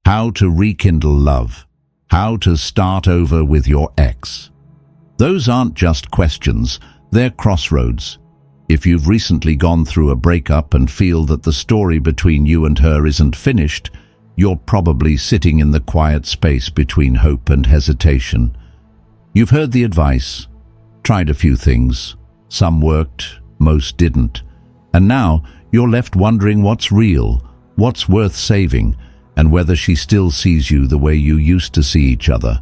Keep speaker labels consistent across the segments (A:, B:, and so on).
A: How to rekindle love. How to start over with your ex. Those aren't just questions, they're crossroads. If you've recently gone through a breakup and feel that the story between you and her isn't finished, you're probably sitting in the quiet space between hope and hesitation. You've heard the advice, tried a few things. Some worked, most didn't. And now you're left wondering what's real, what's worth saving, and whether she still sees you the way you used to see each other.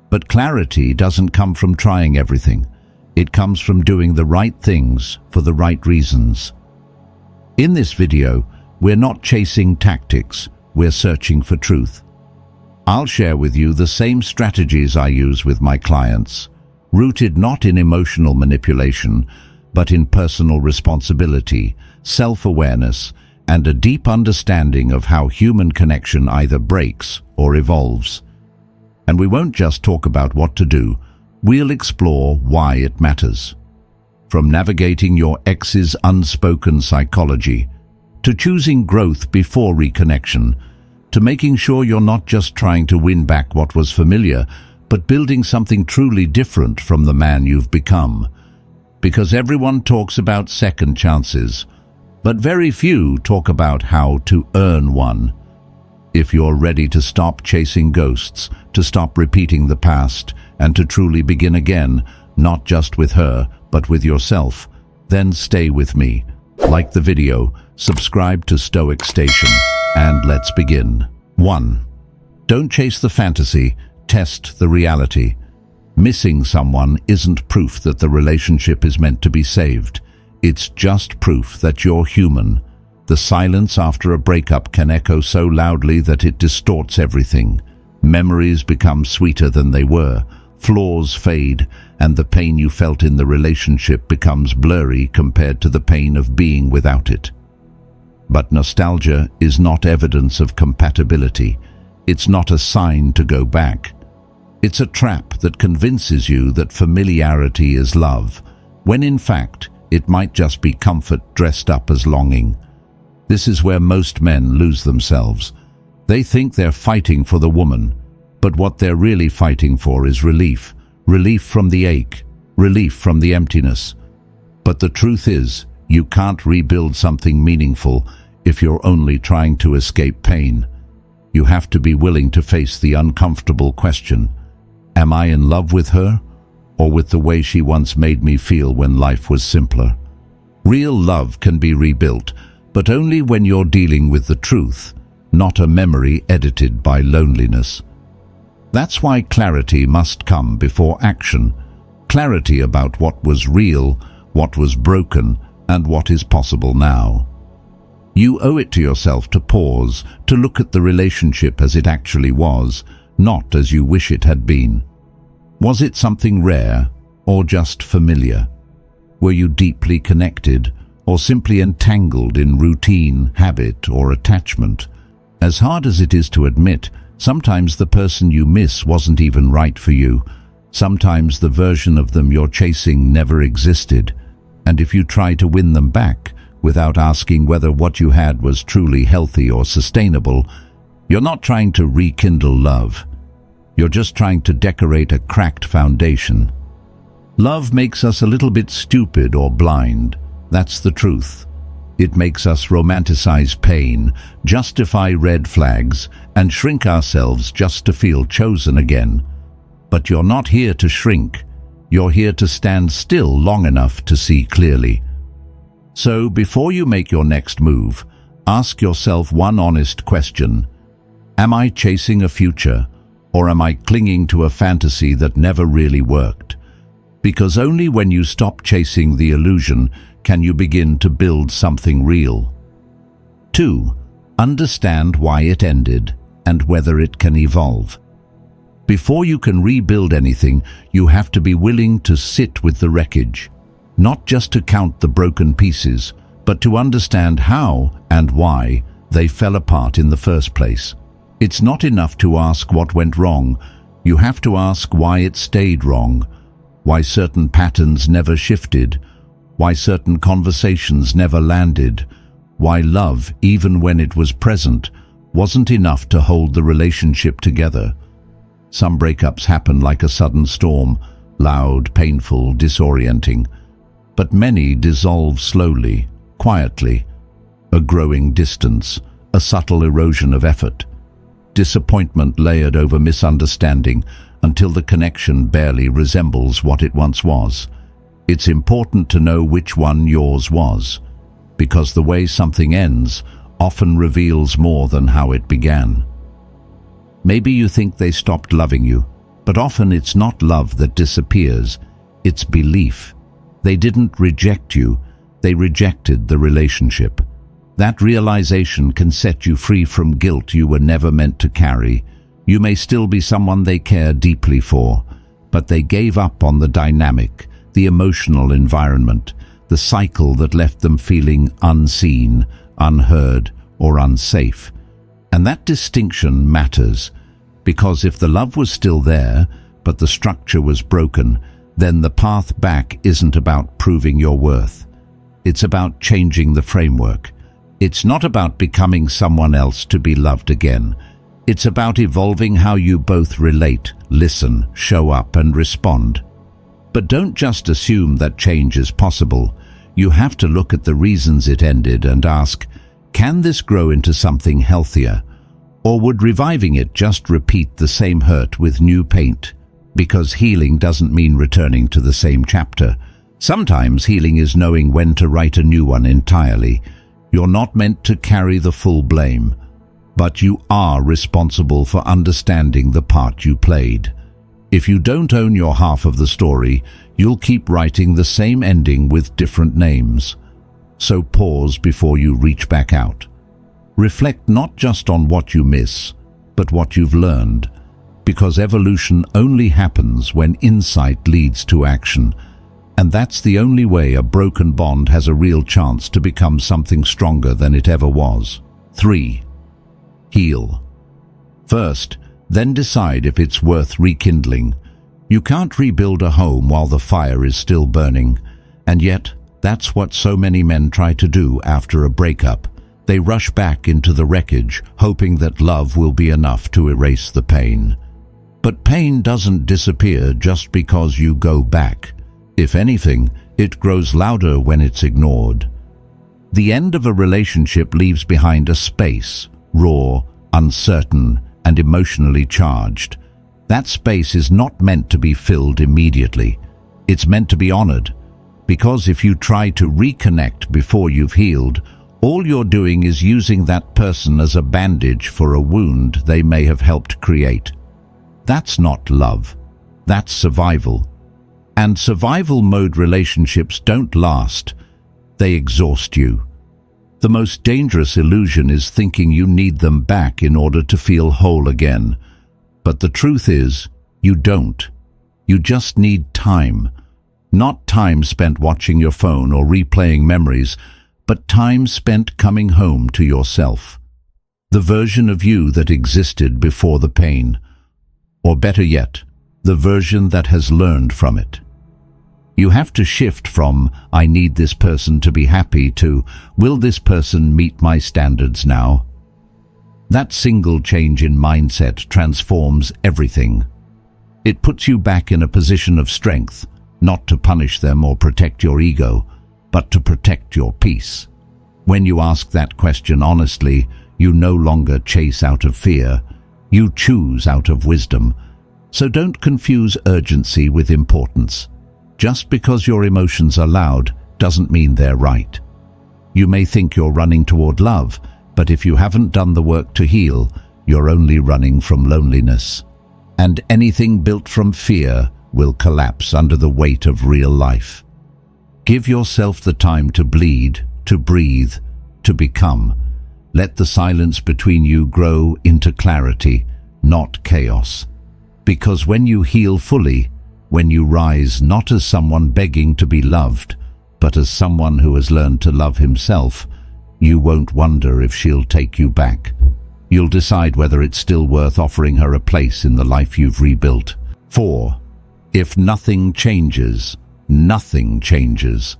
A: But clarity doesn't come from trying everything. It comes from doing the right things for the right reasons. In this video, we're not chasing tactics, we're searching for truth. I'll share with you the same strategies I use with my clients, rooted not in emotional manipulation, but in personal responsibility, self-awareness, and a deep understanding of how human connection either breaks or evolves. And we won't just talk about what to do, we'll explore why it matters. From navigating your ex's unspoken psychology, to choosing growth before reconnection, to making sure you're not just trying to win back what was familiar, but building something truly different from the man you've become. Because everyone talks about second chances, but very few talk about how to earn one. If you're ready to stop chasing ghosts, to stop repeating the past, and to truly begin again, not just with her, but with yourself, then stay with me. Like the video, subscribe to Stoic Station, and let's begin. 1. Don't chase the fantasy, test the reality. Missing someone isn't proof that the relationship is meant to be saved. It's just proof that you're human. The silence after a breakup can echo so loudly that it distorts everything. Memories become sweeter than they were, flaws fade, and the pain you felt in the relationship becomes blurry compared to the pain of being without it. But nostalgia is not evidence of compatibility. It's not a sign to go back. It's a trap that convinces you that familiarity is love, when in fact, it might just be comfort dressed up as longing. This is where most men lose themselves. They think they're fighting for the woman, but what they're really fighting for is relief. Relief from the ache, relief from the emptiness. But the truth is, you can't rebuild something meaningful if you're only trying to escape pain. You have to be willing to face the uncomfortable question, am I in love with her, or with the way she once made me feel when life was simpler? Real love can be rebuilt, but only when you're dealing with the truth, not a memory edited by loneliness. That's why clarity must come before action. Clarity about what was real, what was broken, and what is possible now. You owe it to yourself to pause, to look at the relationship as it actually was, not as you wish it had been. Was it something rare, or just familiar? Were you deeply connected, or simply entangled in routine, habit, or attachment? As hard as it is to admit, sometimes the person you miss wasn't even right for you. Sometimes the version of them you're chasing never existed. And if you try to win them back, without asking whether what you had was truly healthy or sustainable, you're not trying to rekindle love. You're just trying to decorate a cracked foundation. Love makes us a little bit stupid or blind. That's the truth. It makes us romanticize pain, justify red flags, and shrink ourselves just to feel chosen again. But you're not here to shrink. You're here to stand still long enough to see clearly. So before you make your next move, ask yourself one honest question. Am I chasing a future, or am I clinging to a fantasy that never really worked? Because only when you stop chasing the illusion can you begin to build something real. 2. Understand why it ended and whether it can evolve. Before you can rebuild anything, you have to be willing to sit with the wreckage, not just to count the broken pieces, but to understand how and why they fell apart in the first place. It's not enough to ask what went wrong. You have to ask why it stayed wrong, why certain patterns never shifted, why certain conversations never landed, why love, even when it was present, wasn't enough to hold the relationship together. Some breakups happen like a sudden storm, loud, painful, disorienting. But many dissolve slowly, quietly. A growing distance, a subtle erosion of effort. Disappointment layered over misunderstanding until the connection barely resembles what it once was. It's important to know which one yours was, because the way something ends often reveals more than how it began. Maybe you think they stopped loving you, but often it's not love that disappears, it's belief. They didn't reject you, they rejected the relationship. That realization can set you free from guilt you were never meant to carry. You may still be someone they care deeply for, but they gave up on the dynamic, the emotional environment, the cycle that left them feeling unseen, unheard, or unsafe. And that distinction matters, because if the love was still there, but the structure was broken, then the path back isn't about proving your worth. It's about changing the framework. It's not about becoming someone else to be loved again. It's about evolving how you both relate, listen, show up, and respond. But don't just assume that change is possible. You have to look at the reasons it ended and ask, can this grow into something healthier? Or would reviving it just repeat the same hurt with new paint? Because healing doesn't mean returning to the same chapter. Sometimes healing is knowing when to write a new one entirely. You're not meant to carry the full blame, but you are responsible for understanding the part you played. If you don't own your half of the story, you'll keep writing the same ending with different names. So pause before you reach back out. Reflect not just on what you miss, but what you've learned, because evolution only happens when insight leads to action. And that's the only way a broken bond has a real chance to become something stronger than it ever was. 3. Heal. First, then decide if it's worth rekindling. You can't rebuild a home while the fire is still burning, and yet that's what so many men try to do after a breakup. They rush back into the wreckage, hoping that love will be enough to erase the pain. But pain doesn't disappear just because you go back. If anything, it grows louder when it's ignored. The end of a relationship leaves behind a space, raw, uncertain, and emotionally charged. That space is not meant to be filled immediately. It's meant to be honored, because if you try to reconnect before you've healed, all you're doing is using that person as a bandage for a wound they may have helped create. That's not love. That's survival. And survival mode relationships don't last. They exhaust you. The most dangerous illusion is thinking you need them back in order to feel whole again. But the truth is, you don't. You just need time. Not time spent watching your phone or replaying memories, but time spent coming home to yourself. The version of you that existed before the pain. Or better yet, the version that has learned from it. You have to shift from, I need this person to be happy, to, will this person meet my standards now? That single change in mindset transforms everything. It puts you back in a position of strength, not to punish them or protect your ego, but to protect your peace. When you ask that question honestly, you no longer chase out of fear, you choose out of wisdom. So don't confuse urgency with importance. Just because your emotions are loud doesn't mean they're right. You may think you're running toward love, but if you haven't done the work to heal, you're only running from loneliness. And anything built from fear will collapse under the weight of real life. Give yourself the time to bleed, to breathe, to become. Let the silence between you grow into clarity, not chaos. Because when you heal fully, when you rise not as someone begging to be loved, but as someone who has learned to love himself, you won't wonder if she'll take you back. You'll decide whether it's still worth offering her a place in the life you've rebuilt. 4. If nothing changes, nothing changes.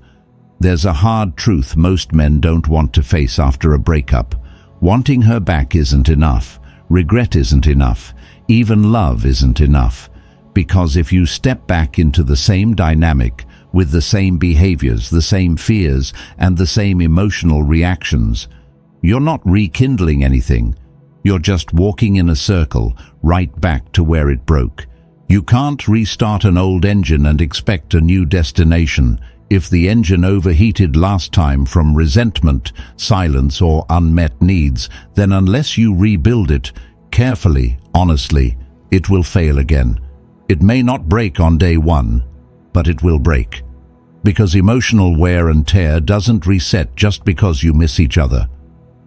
A: There's a hard truth most men don't want to face after a breakup. Wanting her back isn't enough. Regret isn't enough. Even love isn't enough. Because if you step back into the same dynamic, with the same behaviors, the same fears, and the same emotional reactions, you're not rekindling anything. You're just walking in a circle, right back to where it broke. You can't restart an old engine and expect a new destination. If the engine overheated last time from resentment, silence, or unmet needs, then unless you rebuild it carefully, honestly, it will fail again. It may not break on day one, but it will break. Because emotional wear and tear doesn't reset just because you miss each other.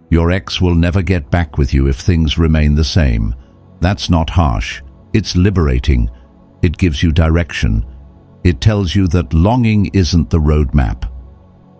A: Your ex will never get back with you if things remain the same. That's not harsh. It's liberating. It gives you direction. It tells you that longing isn't the roadmap.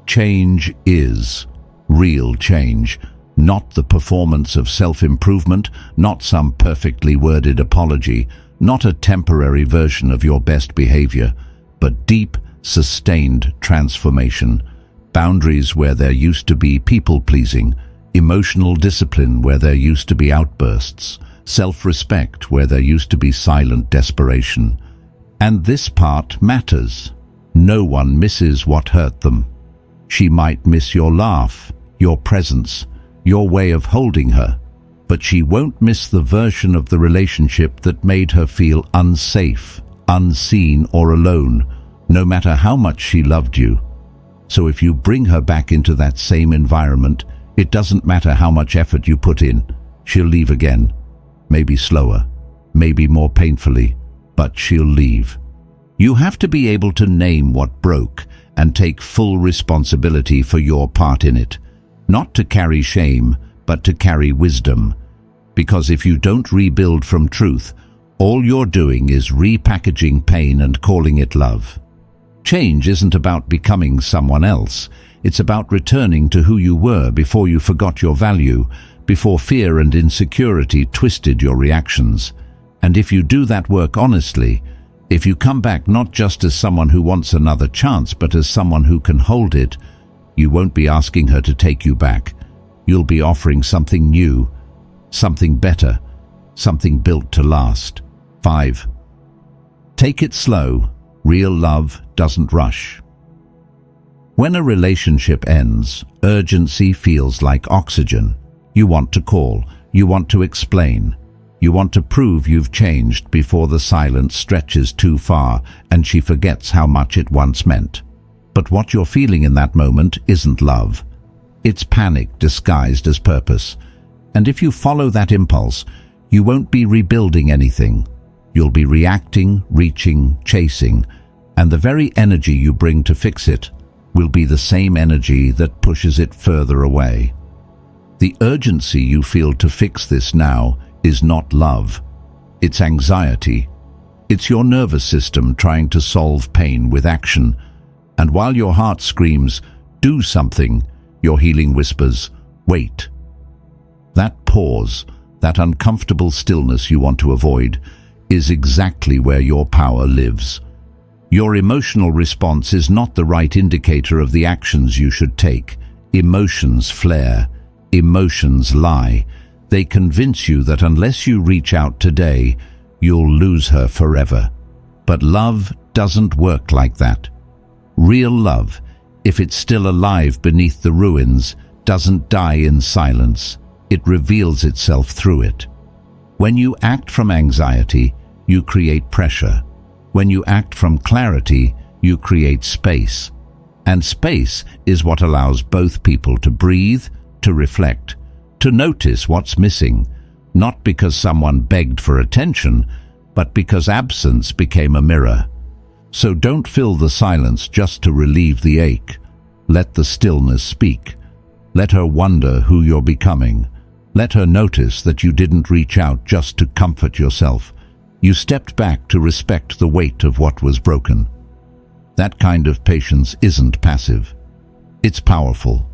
A: Change is real change, not the performance of self-improvement, not some perfectly worded apology, not a temporary version of your best behavior, but deep, sustained transformation. Boundaries where there used to be people-pleasing, emotional discipline where there used to be outbursts, self-respect where there used to be silent desperation. And this part matters. No one misses what hurt them. She might miss your laugh, your presence, your way of holding her, but she won't miss the version of the relationship that made her feel unsafe, unseen, or alone, no matter how much she loved you. So if you bring her back into that same environment, it doesn't matter how much effort you put in, she'll leave again. Maybe slower, maybe more painfully, but she'll leave. You have to be able to name what broke and take full responsibility for your part in it. Not to carry shame, but to carry wisdom. Because if you don't rebuild from truth, all you're doing is repackaging pain and calling it love. Change isn't about becoming someone else. It's about returning to who you were before you forgot your value, before fear and insecurity twisted your reactions. And if you do that work honestly, if you come back not just as someone who wants another chance, but as someone who can hold it, you won't be asking her to take you back. You'll be offering something new, something better, something built to last. 5. Take it slow. Real love doesn't rush. When a relationship ends, urgency feels like oxygen. You want to call, you want to explain, you want to prove you've changed before the silence stretches too far and she forgets how much it once meant. But what you're feeling in that moment isn't love. It's panic disguised as purpose. And if you follow that impulse, you won't be rebuilding anything. You'll be reacting, reaching, chasing, and the very energy you bring to fix it will be the same energy that pushes it further away. The urgency you feel to fix this now is not love. It's anxiety. It's your nervous system trying to solve pain with action. And while your heart screams, "Do something," your healing whispers, "Wait." That pause, that uncomfortable stillness you want to avoid, is exactly where your power lives. Your emotional response is not the right indicator of the actions you should take. Emotions flare. Emotions lie. They convince you that unless you reach out today, you'll lose her forever. But love doesn't work like that. Real love, if it's still alive beneath the ruins, doesn't die in silence. It reveals itself through it. When you act from anxiety, you create pressure. When you act from clarity, you create space. And space is what allows both people to breathe, to reflect, to notice what's missing, not because someone begged for attention, but because absence became a mirror. So don't fill the silence just to relieve the ache. Let the stillness speak. Let her wonder who you're becoming. Let her notice that you didn't reach out just to comfort yourself. You stepped back to respect the weight of what was broken. That kind of patience isn't passive. It's powerful.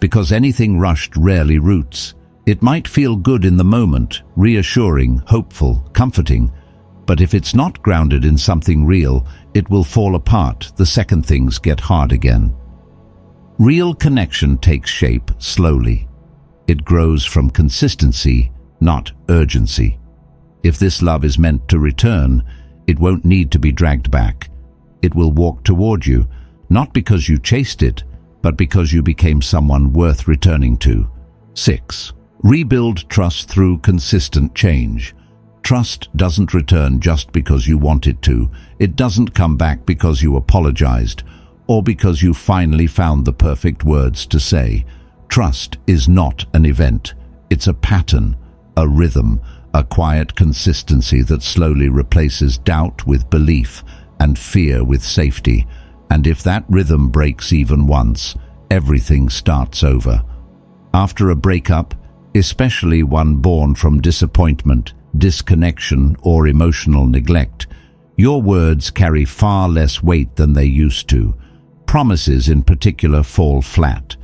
A: Because anything rushed rarely roots. It might feel good in the moment, reassuring, hopeful, comforting, but if it's not grounded in something real, it will fall apart the second things get hard again. Real connection takes shape slowly. It grows from consistency, not urgency. If this love is meant to return, it won't need to be dragged back. It will walk toward you, not because you chased it, but because you became someone worth returning to. 6. Rebuild trust through consistent change. Trust doesn't return just because you want it to. It doesn't come back because you apologized or because you finally found the perfect words to say. Trust is not an event. It's a pattern, a rhythm, a quiet consistency that slowly replaces doubt with belief and fear with safety. And if that rhythm breaks even once, everything starts over. After a breakup, especially one born from disappointment, disconnection, or emotional neglect, your words carry far less weight than they used to. Promises in particular fall flat.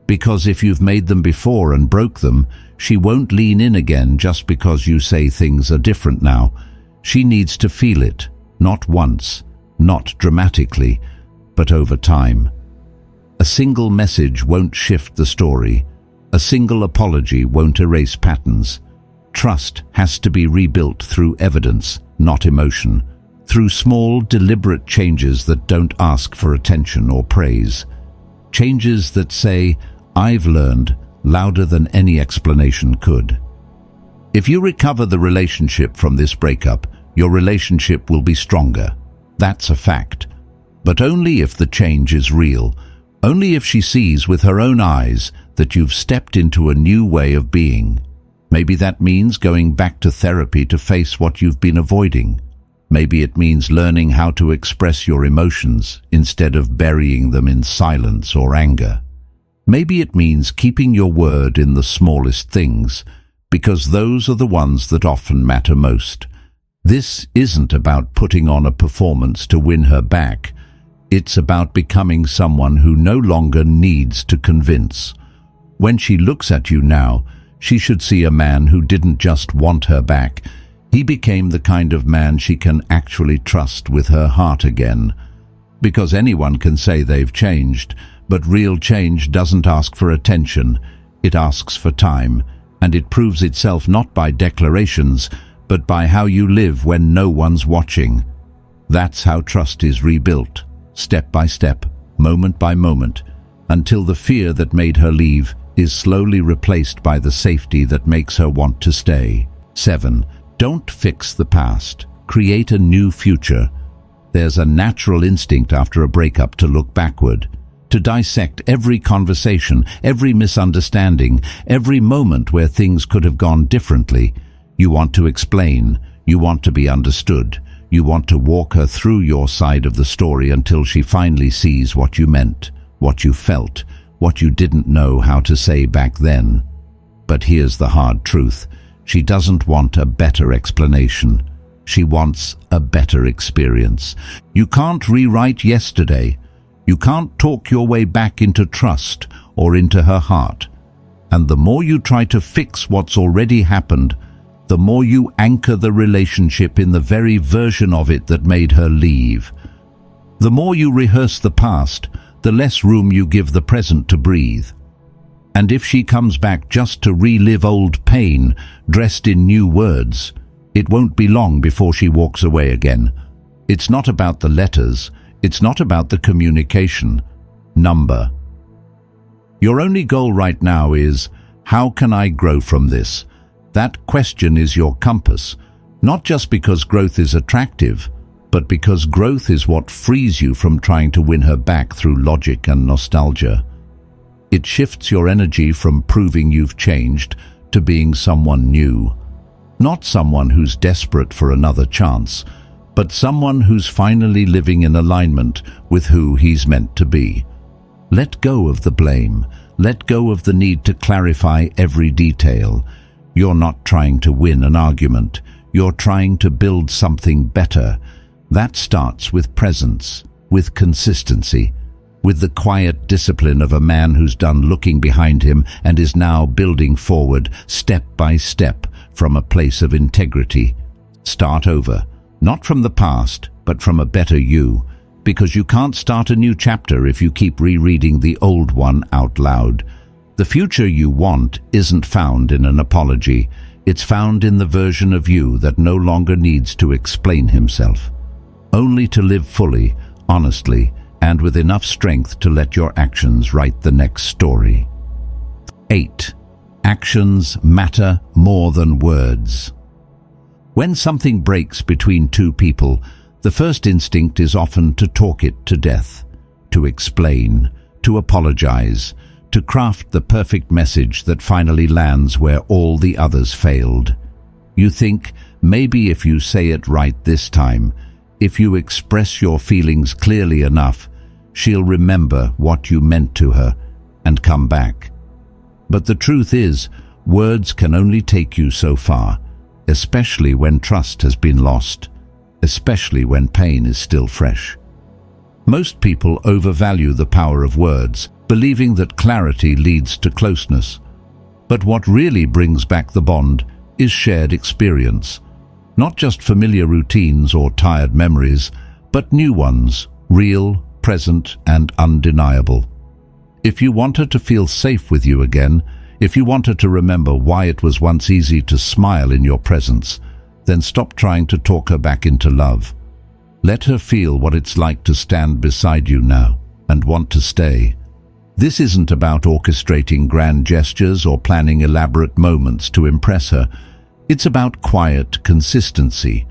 A: Because if you've made them before and broke them, she won't lean in again just because you say things are different now. She needs to feel it, not once, not dramatically, but over time. A single message won't shift the story. A single apology won't erase patterns. Trust has to be rebuilt through evidence, not emotion, through small, deliberate changes that don't ask for attention or praise. Changes that say, "I've learned," louder than any explanation could. If you recover the relationship from this breakup, your relationship will be stronger. That's a fact. But only if the change is real, only if she sees with her own eyes that you've stepped into a new way of being. Maybe that means going back to therapy to face what you've been avoiding. Maybe it means learning how to express your emotions instead of burying them in silence or anger. Maybe it means keeping your word in the smallest things, because those are the ones that often matter most. This isn't about putting on a performance to win her back. It's about becoming someone who no longer needs to convince. When she looks at you now, she should see a man who didn't just want her back. He became the kind of man she can actually trust with her heart again. Because anyone can say they've changed, but real change doesn't ask for attention. It asks for time, and it proves itself not by declarations, but by how you live when no one's watching. That's how trust is rebuilt, step by step, moment by moment, until the fear that made her leave is slowly replaced by the safety that makes her want to stay. 7. Don't fix the past. Create a new future. There's a natural instinct after a breakup to look backward, to dissect every conversation, every misunderstanding, every moment where things could have gone differently. You want to explain. You want to be understood. You want to walk her through your side of the story until she finally sees what you meant, what you felt, what you didn't know how to say back then. But here's the hard truth. She doesn't want a better explanation. She wants a better experience. You can't rewrite yesterday. You can't talk your way back into trust or into her heart. And the more you try to fix what's already happened, the more you anchor the relationship in the very version of it that made her leave. The more you rehearse the past, the less room you give the present to breathe. And if she comes back just to relive old pain, dressed in new words, it won't be long before she walks away again. It's not about the letters. It's not about the communication. Number. Your only goal right now is, how can I grow from this? That question is your compass, not just because growth is attractive, but because growth is what frees you from trying to win her back through logic and nostalgia. It shifts your energy from proving you've changed to being someone new. Not someone who's desperate for another chance, but someone who's finally living in alignment with who he's meant to be. Let go of the blame. Let go of the need to clarify every detail. You're not trying to win an argument. You're trying to build something better. That starts with presence, with consistency, with the quiet discipline of a man who's done looking behind him and is now building forward, step by step, from a place of integrity. Start over, not from the past, but from a better you, because you can't start a new chapter if you keep rereading the old one out loud. The future you want isn't found in an apology. It's found in the version of you that no longer needs to explain himself, only to live fully, honestly, and with enough strength to let your actions write the next story. 8. Actions matter more than words. When something breaks between two people, the first instinct is often to talk it to death, to explain, to apologize, to craft the perfect message that finally lands where all the others failed. You think, maybe if you say it right this time, if you express your feelings clearly enough, she'll remember what you meant to her and come back. But the truth is, words can only take you so far, especially when trust has been lost, especially when pain is still fresh. Most people overvalue the power of words, believing that clarity leads to closeness. But what really brings back the bond is shared experience, not just familiar routines or tired memories, but new ones, real, present, and undeniable. If you want her to feel safe with you again, if you want her to remember why it was once easy to smile in your presence, then stop trying to talk her back into love. Let her feel what it's like to stand beside you now and want to stay. This isn't about orchestrating grand gestures or planning elaborate moments to impress her. It's about quiet consistency.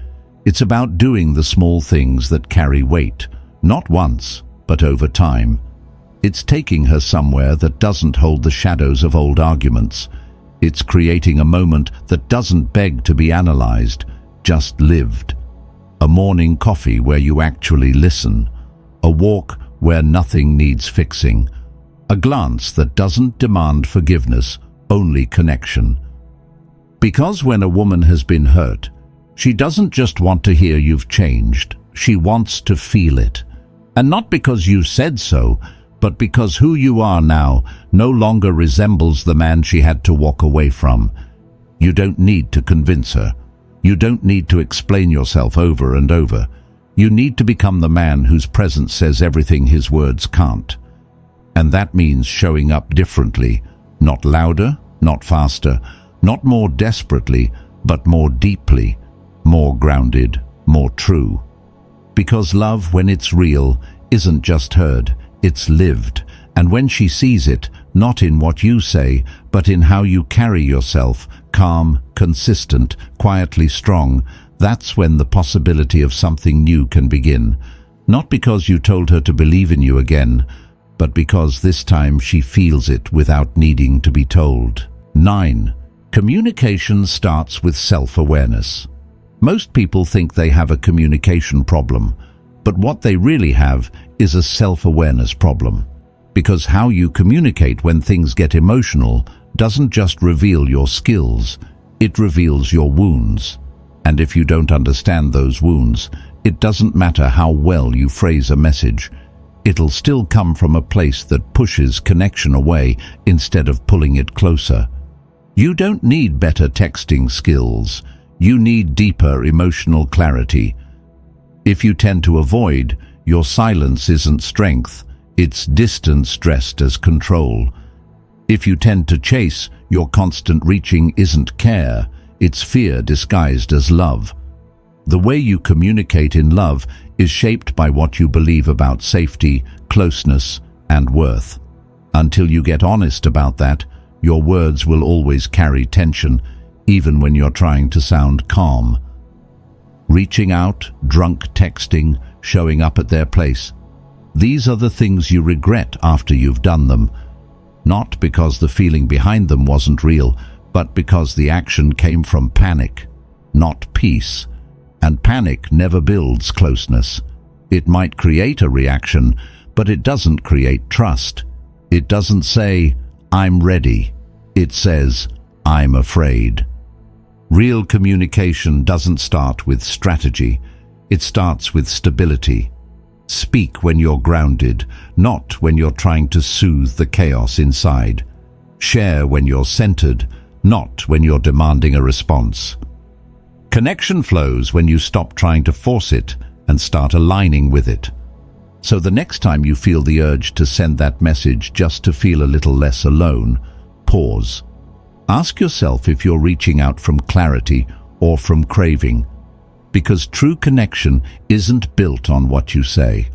A: It's about doing the small things that carry weight, not once, but over time. It's taking her somewhere that doesn't hold the shadows of old arguments. It's creating a moment that doesn't beg to be analyzed, just lived. A morning coffee where you actually listen. A walk where nothing needs fixing. A glance that doesn't demand forgiveness, only connection. Because when a woman has been hurt, she doesn't just want to hear you've changed. She wants to feel it. And not because you said so, but because who you are now no longer resembles the man she had to walk away from. You don't need to convince her. You don't need to explain yourself over and over. You need to become the man whose presence says everything his words can't. And that means showing up differently, not louder, not faster, not more desperately, but more deeply, more grounded, more true. Because love, when it's real, isn't just heard, it's lived, and when she sees it, not in what you say, but in how you carry yourself, calm, consistent, quietly strong, that's when the possibility of something new can begin. Not because you told her to believe in you again, but because this time she feels it without needing to be told. 9. Communication starts with self-awareness. Most people think they have a communication problem, but what they really have is a self-awareness problem. Because how you communicate when things get emotional doesn't just reveal your skills, it reveals your wounds. And if you don't understand those wounds, it doesn't matter how well you phrase a message. It'll still come from a place that pushes connection away instead of pulling it closer. You don't need better texting skills. You need deeper emotional clarity. If you tend to avoid, your silence isn't strength, it's distance dressed as control. If you tend to chase, your constant reaching isn't care, it's fear disguised as love. The way you communicate in love is shaped by what you believe about safety, closeness, and worth. Until you get honest about that, your words will always carry tension, even when you're trying to sound calm. Reaching out, drunk texting, showing up at their place. These are the things you regret after you've done them. Not because the feeling behind them wasn't real, but because the action came from panic, not peace. And panic never builds closeness. It might create a reaction, but it doesn't create trust. It doesn't say, "I'm ready." It says, "I'm afraid." Real communication doesn't start with strategy. It starts with stability. Speak when you're grounded, not when you're trying to soothe the chaos inside. Share when you're centered, not when you're demanding a response. Connection flows when you stop trying to force it and start aligning with it. So the next time you feel the urge to send that message just to feel a little less alone, pause. Ask yourself if you're reaching out from clarity or from craving, because true connection isn't built on what you say.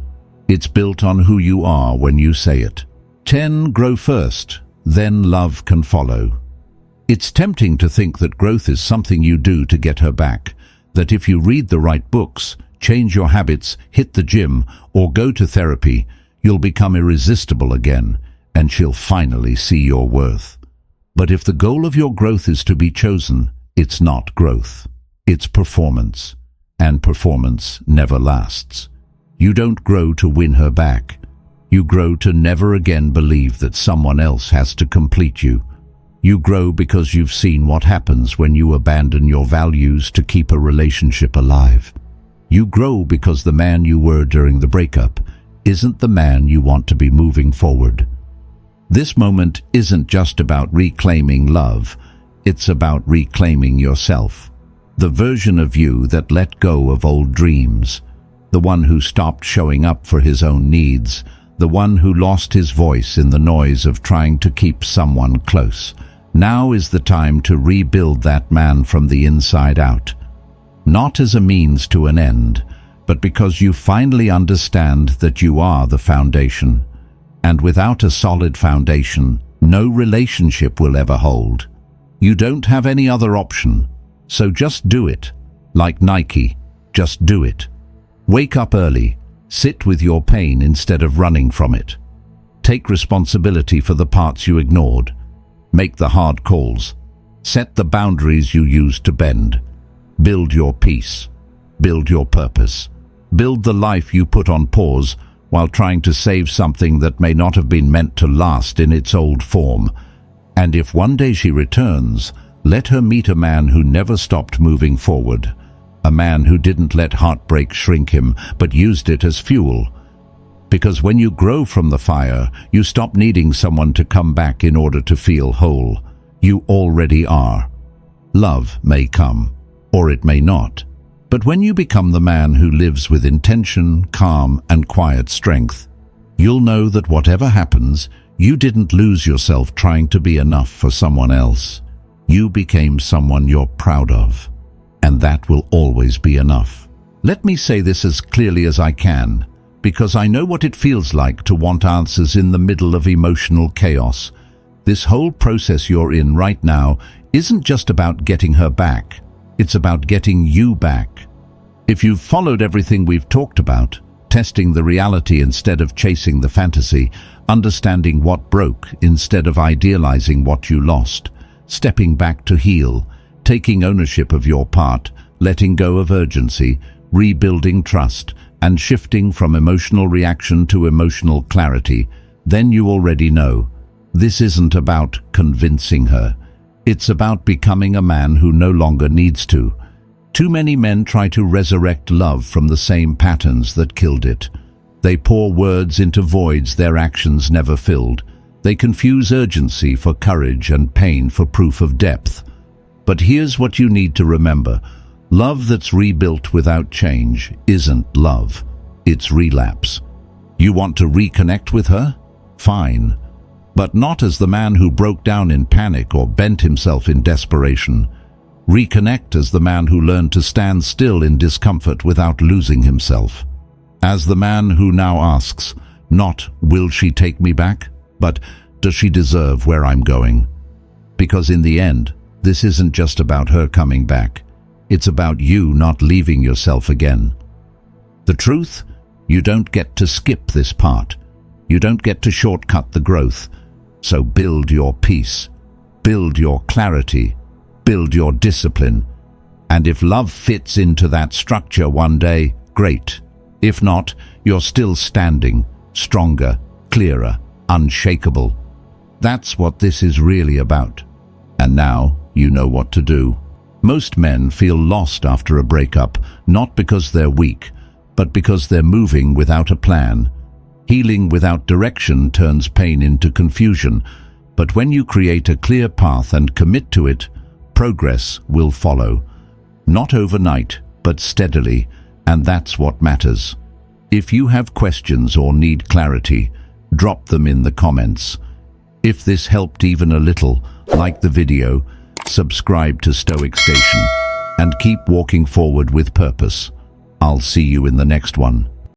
A: It's built on who you are when you say it. 10. Grow first, then love can follow. It's tempting to think that growth is something you do to get her back, that if you read the right books, change your habits, hit the gym, or go to therapy, you'll become irresistible again, and she'll finally see your worth. But if the goal of your growth is to be chosen, it's not growth. It's performance. And performance never lasts. You don't grow to win her back. You grow to never again believe that someone else has to complete you. You grow because you've seen what happens when you abandon your values to keep a relationship alive. You grow because the man you were during the breakup isn't the man you want to be moving forward. This moment isn't just about reclaiming love, it's about reclaiming yourself. The version of you that let go of old dreams, the one who stopped showing up for his own needs, the one who lost his voice in the noise of trying to keep someone close. Now is the time to rebuild that man from the inside out. Not as a means to an end, but because you finally understand that you are the foundation. And without a solid foundation, no relationship will ever hold. You don't have any other option, so just do it. Like Nike, just do it. Wake up early, sit with your pain instead of running from it. Take responsibility for the parts you ignored. Make the hard calls. Set the boundaries you used to bend. Build your peace. Build your purpose. Build the life you put on pause while trying to save something that may not have been meant to last in its old form. And if one day she returns, let her meet a man who never stopped moving forward. A man who didn't let heartbreak shrink him, but used it as fuel. Because when you grow from the fire, you stop needing someone to come back in order to feel whole. You already are. Love may come, or it may not. But when you become the man who lives with intention, calm, and quiet strength, you'll know that whatever happens, you didn't lose yourself trying to be enough for someone else. You became someone you're proud of, and that will always be enough. Let me say this as clearly as I can, because I know what it feels like to want answers in the middle of emotional chaos. This whole process you're in right now isn't just about getting her back. It's about getting you back. If you've followed everything we've talked about, testing the reality instead of chasing the fantasy, understanding what broke instead of idealizing what you lost, stepping back to heal, taking ownership of your part, letting go of urgency, rebuilding trust, and shifting from emotional reaction to emotional clarity, then you already know. This isn't about convincing her. It's about becoming a man who no longer needs to. Too many men try to resurrect love from the same patterns that killed it. They pour words into voids their actions never filled. They confuse urgency for courage and pain for proof of depth. But here's what you need to remember. Love that's rebuilt without change isn't love. It's relapse. You want to reconnect with her? Fine. But not as the man who broke down in panic or bent himself in desperation. Reconnect as the man who learned to stand still in discomfort without losing himself. As the man who now asks, not will she take me back, but does she deserve where I'm going? Because in the end, this isn't just about her coming back. It's about you not leaving yourself again. The truth? You don't get to skip this part. You don't get to shortcut the growth. So build your peace, build your clarity, build your discipline. And if love fits into that structure one day, great. If not, you're still standing, stronger, clearer, unshakable. That's what this is really about. And now you know what to do. Most men feel lost after a breakup, not because they're weak, but because they're moving without a plan. Healing without direction turns pain into confusion, but when you create a clear path and commit to it, progress will follow. Not overnight, but steadily, and that's what matters. If you have questions or need clarity, drop them in the comments. If this helped even a little, like the video, subscribe to Stoic Station, and keep walking forward with purpose. I'll see you in the next one.